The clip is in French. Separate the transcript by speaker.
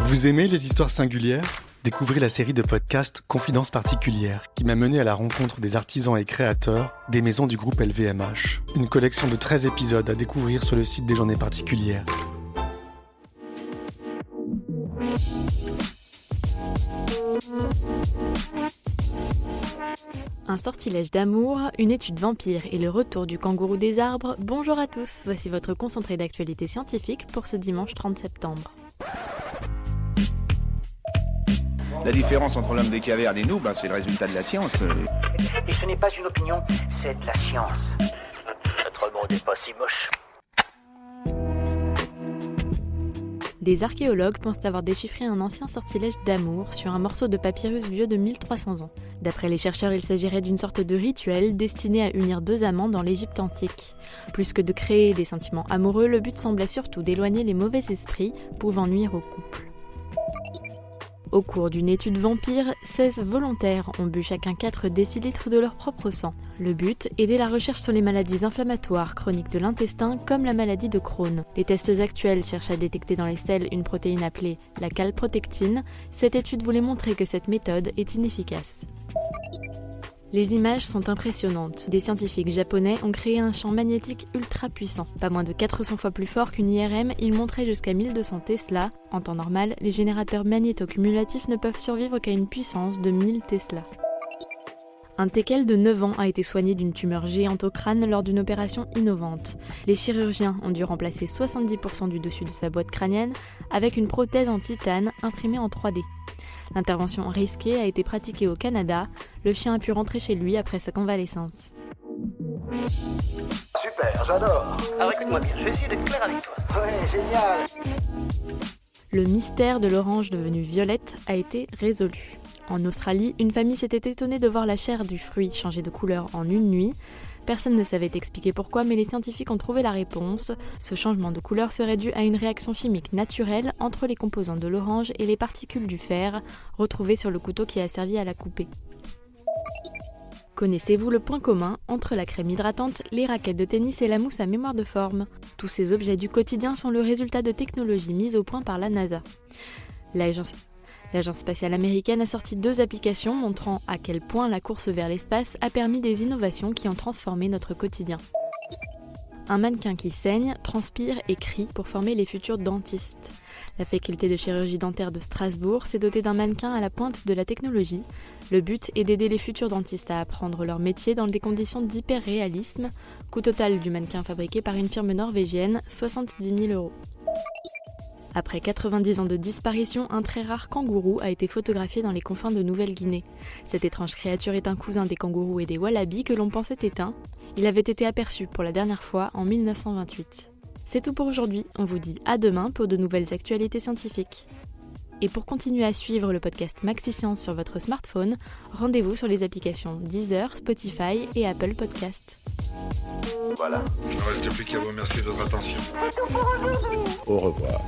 Speaker 1: Vous aimez les histoires singulières ? Découvrez la série de podcasts Confidences particulières qui m'a mené à la rencontre des artisans et créateurs des maisons du groupe LVMH. Une collection de 13 épisodes à découvrir sur le site des Journées particulières.
Speaker 2: Un sortilège d'amour, une étude vampire et le retour du kangourou des arbres. Bonjour à tous, voici votre concentré d'actualité scientifique pour ce dimanche 30 septembre.
Speaker 3: La différence entre l'homme des cavernes et nous, c'est le résultat de la science.
Speaker 4: Et ce n'est pas une opinion, c'est de la science. Notre monde n'est pas si moche.
Speaker 2: Des archéologues pensent avoir déchiffré un ancien sortilège d'amour sur un morceau de papyrus vieux de 1300 ans. D'après les chercheurs, il s'agirait d'une sorte de rituel destiné à unir deux amants dans l'Égypte antique. Plus que de créer des sentiments amoureux, le but semblait surtout d'éloigner les mauvais esprits pouvant nuire au couple. Au cours d'une étude vampire, 16 volontaires ont bu chacun 4 décilitres de leur propre sang. Le but, aider la recherche sur les maladies inflammatoires chroniques de l'intestin comme la maladie de Crohn. Les tests actuels cherchent à détecter dans les selles une protéine appelée la calprotectine. Cette étude voulait montrer que cette méthode est inefficace. Les images sont impressionnantes. Des scientifiques japonais ont créé un champ magnétique ultra puissant. Pas moins de 400 fois plus fort qu'une IRM, il montrait jusqu'à 1200 Tesla. En temps normal, les générateurs magnéto-cumulatifs ne peuvent survivre qu'à une puissance de 1000 Tesla. Un teckel de 9 ans a été soigné d'une tumeur géante au crâne lors d'une opération innovante. Les chirurgiens ont dû remplacer 70% du dessus de sa boîte crânienne avec une prothèse en titane imprimée en 3D. L'intervention risquée a été pratiquée au Canada. Le chien a pu rentrer chez lui après sa convalescence.
Speaker 4: Super, j'adore. Alors écoute-moi bien, je vais essayer d'être clair avec toi. Ouais, génial.
Speaker 2: Le mystère de l'orange devenue violette a été résolu. En Australie, une famille s'était étonnée de voir la chair du fruit changer de couleur en une nuit. Personne ne savait expliquer pourquoi, mais les scientifiques ont trouvé la réponse. Ce changement de couleur serait dû à une réaction chimique naturelle entre les composants de l'orange et les particules du fer, retrouvées sur le couteau qui a servi à la couper. Connaissez-vous le point commun entre la crème hydratante, les raquettes de tennis et la mousse à mémoire de forme ? Tous ces objets du quotidien sont le résultat de technologies mises au point Par la NASA. L'agence spatiale américaine a sorti 2 applications montrant à quel point la course vers l'espace a permis des innovations qui ont transformé notre quotidien. Un mannequin qui saigne, transpire et crie pour former les futurs dentistes. La faculté de chirurgie dentaire de Strasbourg s'est dotée d'un mannequin à la pointe de la technologie. Le but est d'aider les futurs dentistes à apprendre leur métier dans des conditions d'hyper-réalisme. Coût total du mannequin fabriqué par une firme norvégienne, 70 000 €. Après 90 ans de disparition, un très rare kangourou a été photographié dans les confins de Nouvelle-Guinée. Cette étrange créature est un cousin des kangourous et des wallabies que l'on pensait éteints. Il avait été aperçu pour la dernière fois en 1928. C'est tout pour aujourd'hui, on vous dit à demain pour de nouvelles actualités scientifiques. Et pour continuer à suivre le podcast Maxi Science sur votre smartphone, rendez-vous sur les applications Deezer, Spotify et Apple Podcast.
Speaker 5: Voilà. Il ne reste plus qu'à vous remercier de votre attention.
Speaker 3: Au revoir.